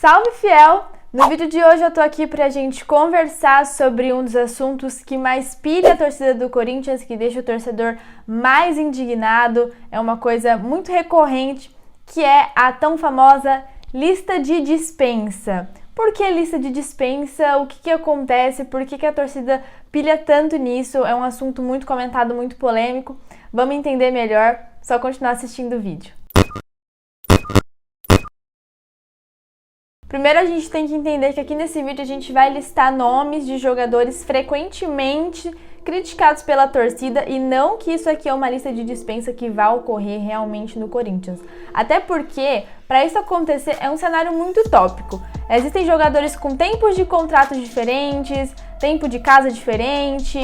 Salve, fiel! No vídeo de hoje eu tô aqui pra gente conversar sobre um dos assuntos que mais pilha a torcida do Corinthians, que deixa o torcedor mais indignado. É uma coisa muito recorrente, que é a tão famosa lista de dispensa. Por que lista de dispensa? O que acontece? Por que a torcida pilha tanto nisso? É um assunto muito comentado, muito polêmico. Vamos entender melhor, só continuar assistindo o vídeo. Primeiro a gente tem que entender que aqui nesse vídeo a gente vai listar nomes de jogadores frequentemente criticados pela torcida e não que isso aqui é uma lista de dispensa que vai ocorrer realmente no Corinthians. Até porque, para isso acontecer, é um cenário muito utópico. Existem jogadores com tempos de contratos diferentes, tempo de casa diferente.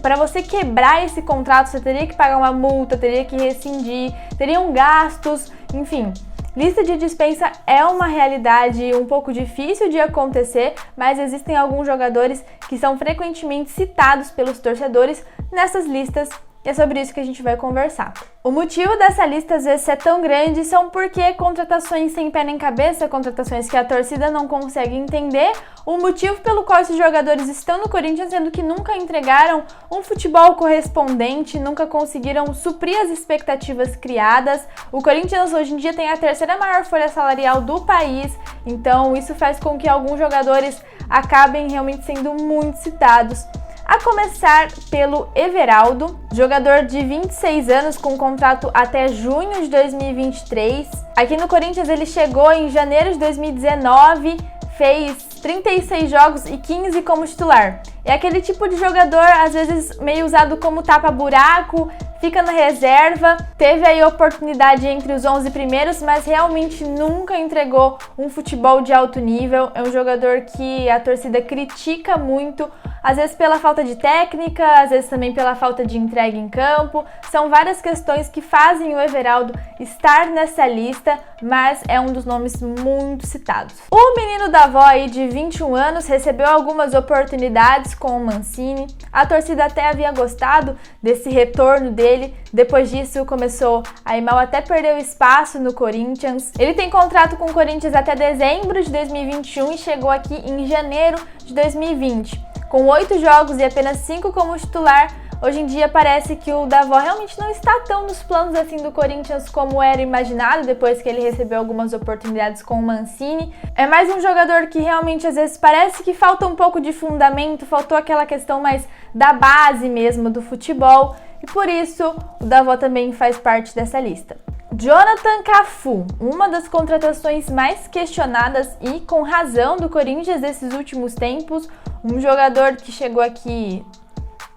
Para você quebrar esse contrato, você teria que pagar uma multa, teria que rescindir, teriam gastos, enfim. Lista de dispensa é uma realidade um pouco difícil de acontecer, mas existem alguns jogadores que são frequentemente citados pelos torcedores nessas listas e é sobre isso que a gente vai conversar. O motivo dessa lista às vezes ser tão grande são porque contratações sem pé nem cabeça, contratações que a torcida não consegue entender o motivo pelo qual esses jogadores estão no Corinthians, sendo que nunca entregaram um futebol correspondente, nunca conseguiram suprir as expectativas criadas. O Corinthians hoje em dia tem a terceira maior folha salarial do país, então isso faz com que alguns jogadores acabem realmente sendo muito citados. A começar pelo Everaldo, jogador de 26 anos com contrato até junho de 2023. Aqui no Corinthians ele chegou em janeiro de 2019, fez 36 jogos e 15 como titular. É aquele tipo de jogador, às vezes meio usado como tapa-buraco, fica na reserva, teve aí oportunidade entre os 11 primeiros, mas realmente nunca entregou um futebol de alto nível. É um jogador que a torcida critica muito, às vezes pela falta de técnica, às vezes também pela falta de entrega em campo. São várias questões que fazem o Everaldo estar nessa lista, mas é um dos nomes muito citados. O menino da avó aí de 21 anos recebeu algumas oportunidades com o Mancini. A torcida até havia gostado desse retorno dele. Depois disso começou a ir mal, até perdeu espaço no Corinthians. Ele tem contrato com o Corinthians até dezembro de 2021 e chegou aqui em janeiro de 2020. Com 8 jogos e apenas 5 como titular, hoje em dia parece que o Davó realmente não está tão nos planos assim do Corinthians como era imaginado depois que ele recebeu algumas oportunidades com o Mancini. É mais um jogador que realmente às vezes parece que falta um pouco de fundamento, faltou aquela questão mais da base mesmo do futebol e por isso o Davó também faz parte dessa lista. Jonathan Cafu, uma das contratações mais questionadas e com razão do Corinthians desses últimos tempos, um jogador que chegou aqui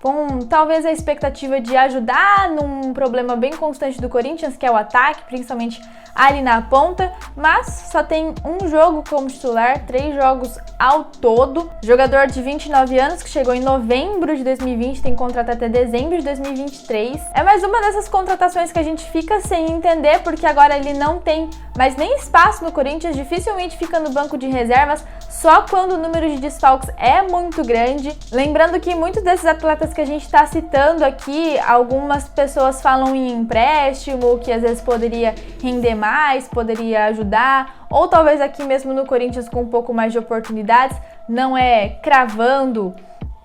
com talvez a expectativa de ajudar num problema bem constante do Corinthians, que é o ataque, principalmente ali na ponta, mas só tem um jogo como titular, 3 jogos ao todo. Jogador de 29 anos que chegou em novembro de 2020, tem contrato até dezembro de 2023. É mais uma dessas contratações que a gente fica sem entender, porque agora ele não tem mais nem espaço no Corinthians, dificilmente fica no banco de reservas, só quando o número de desfalques é muito grande. Lembrando que muitos desses atletas que a gente está citando aqui, algumas pessoas falam em empréstimo, que às vezes poderia render mais, poderia ajudar, ou talvez aqui mesmo no Corinthians com um pouco mais de oportunidades, não é cravando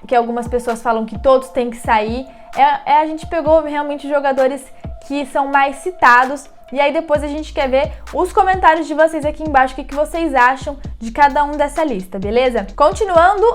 que algumas pessoas falam que todos têm que sair, a gente pegou realmente jogadores que são mais citados. E aí depois a gente quer ver os comentários de vocês aqui embaixo, o que vocês acham de cada um dessa lista, beleza? Continuando,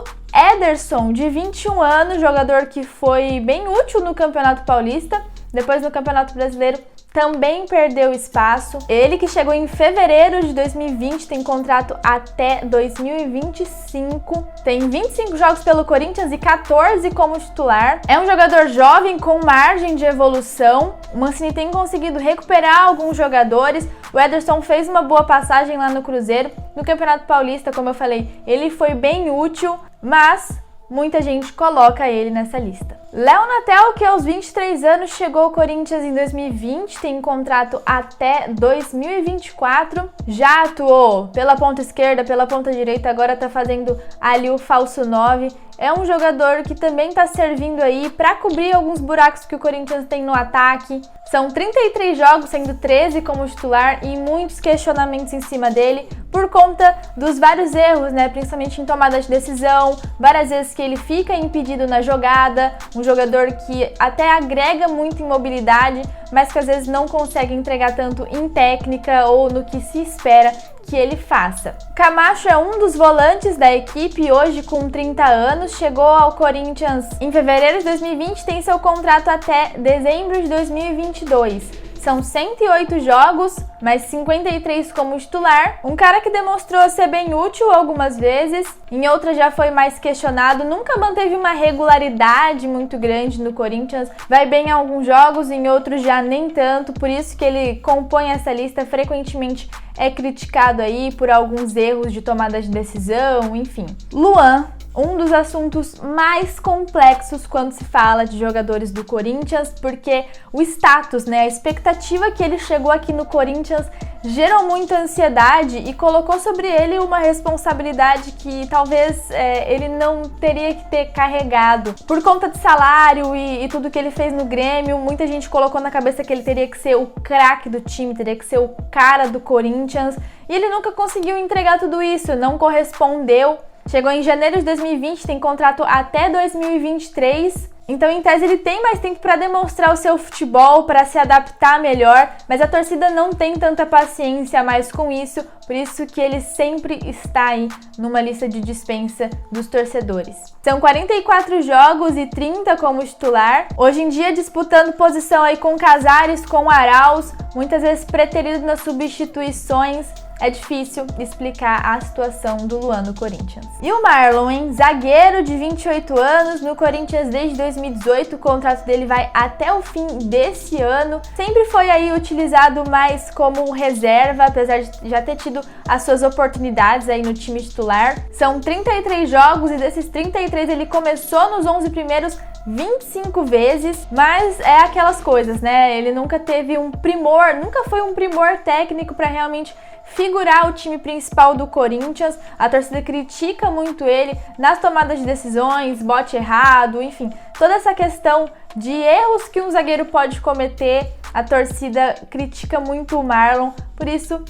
Ederson, de 21 anos, jogador que foi bem útil no Campeonato Paulista, depois no Campeonato Brasileiro também perdeu espaço. Ele que chegou em fevereiro de 2020, tem contrato até 2025, tem 25 jogos pelo Corinthians e 14 como titular. É um jogador jovem com margem de evolução. O Mancini tem conseguido recuperar alguns jogadores. O Ederson fez uma boa passagem lá no Cruzeiro. No Campeonato Paulista, como eu falei, ele foi bem útil, mas muita gente coloca ele nessa lista. Léo Natel, que aos 23 anos chegou ao Corinthians em 2020, tem contrato até 2024, já atuou pela ponta esquerda, pela ponta direita, agora tá fazendo ali o falso 9, é um jogador que também está servindo aí para cobrir alguns buracos que o Corinthians tem no ataque. São 33 jogos, sendo 13 como titular e muitos questionamentos em cima dele por conta dos vários erros, né? Principalmente em tomada de decisão, várias vezes que ele fica impedido na jogada, um jogador que até agrega muito em mobilidade, mas que às vezes não consegue entregar tanto em técnica ou no que se espera que ele faça. Camacho é um dos volantes da equipe, hoje com 30 anos, chegou ao Corinthians em fevereiro de 2020, tem seu contrato até dezembro de 2022. São 108 jogos, mais 53 como titular. Um cara que demonstrou ser bem útil algumas vezes, em outras já foi mais questionado, nunca manteve uma regularidade muito grande no Corinthians. Vai bem em alguns jogos, em outros já nem tanto, por isso que ele compõe essa lista, frequentemente é criticado aí por alguns erros de tomada de decisão, enfim. Luan, um dos assuntos mais complexos quando se fala de jogadores do Corinthians, porque o status, né, a expectativa que ele chegou aqui no Corinthians gerou muita ansiedade e colocou sobre ele uma responsabilidade que talvez ele não teria que ter carregado. Por conta de salário e tudo que ele fez no Grêmio, muita gente colocou na cabeça que ele teria que ser o craque do time, teria que ser o cara do Corinthians, e ele nunca conseguiu entregar tudo isso, não correspondeu. Chegou em janeiro de 2020, tem contrato até 2023, então em tese ele tem mais tempo para demonstrar o seu futebol, para se adaptar melhor, mas a torcida não tem tanta paciência mais com isso, por isso que ele sempre está aí numa lista de dispensa dos torcedores. São 44 jogos e 30 como titular, hoje em dia disputando posição aí com Casares, com Arauz, muitas vezes preterido nas substituições. É difícil explicar a situação do Luan no Corinthians. E o Marlon, hein? Zagueiro de 28 anos, no Corinthians desde 2018, o contrato dele vai até o fim desse ano. Sempre foi aí utilizado mais como reserva, apesar de já ter tido as suas oportunidades aí no time titular. São 33 jogos e desses 33 ele começou nos 11 primeiros 25 vezes, mas é aquelas coisas, né? Ele nunca teve um primor, nunca foi um primor técnico para realmente figurar o time principal do Corinthians. A torcida critica muito ele nas tomadas de decisões, bote errado, enfim, toda essa questão de erros que um zagueiro pode cometer, a torcida critica muito o Marlon, por isso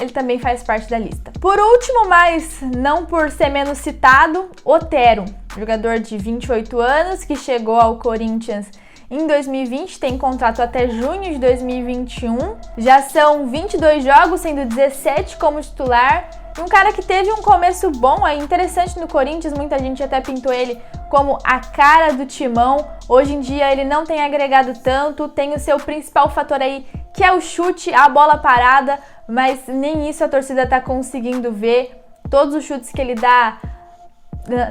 ele também faz parte da lista. Por último, mas não por ser menos citado, Otero, jogador de 28 anos que chegou ao Corinthians em 2020, tem contrato até junho de 2021. Já são 22 jogos, sendo 17 como titular. E um cara que teve um começo bom, interessante no Corinthians, muita gente até pintou ele como a cara do timão. Hoje em dia ele não tem agregado tanto, tem o seu principal fator aí, que é o chute, a bola parada, mas nem isso a torcida tá conseguindo ver. Todos os chutes que ele dá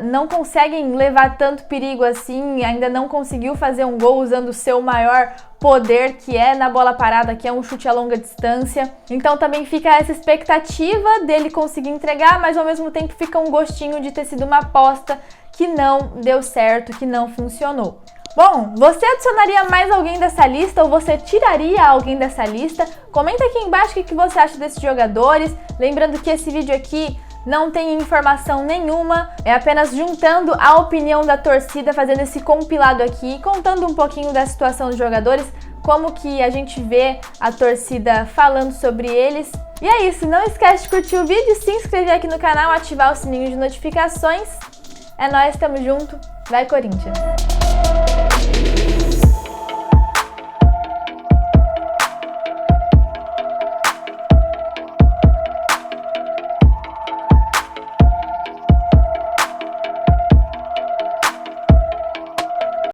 não conseguem levar tanto perigo assim, ainda não conseguiu fazer um gol usando o seu maior poder, que é na bola parada, que é um chute a longa distância. Então também fica essa expectativa dele conseguir entregar, mas ao mesmo tempo fica um gostinho de ter sido uma aposta que não deu certo, que não funcionou. Bom, você adicionaria mais alguém dessa lista ou você tiraria alguém dessa lista? Comenta aqui embaixo o que você acha desses jogadores. Lembrando que esse vídeo aqui não tem informação nenhuma, é apenas juntando a opinião da torcida, fazendo esse compilado aqui, contando um pouquinho da situação dos jogadores, como que a gente vê a torcida falando sobre eles. E é isso, não esquece de curtir o vídeo, se inscrever aqui no canal, ativar o sininho de notificações. É nóis, tamo junto, vai Corinthians!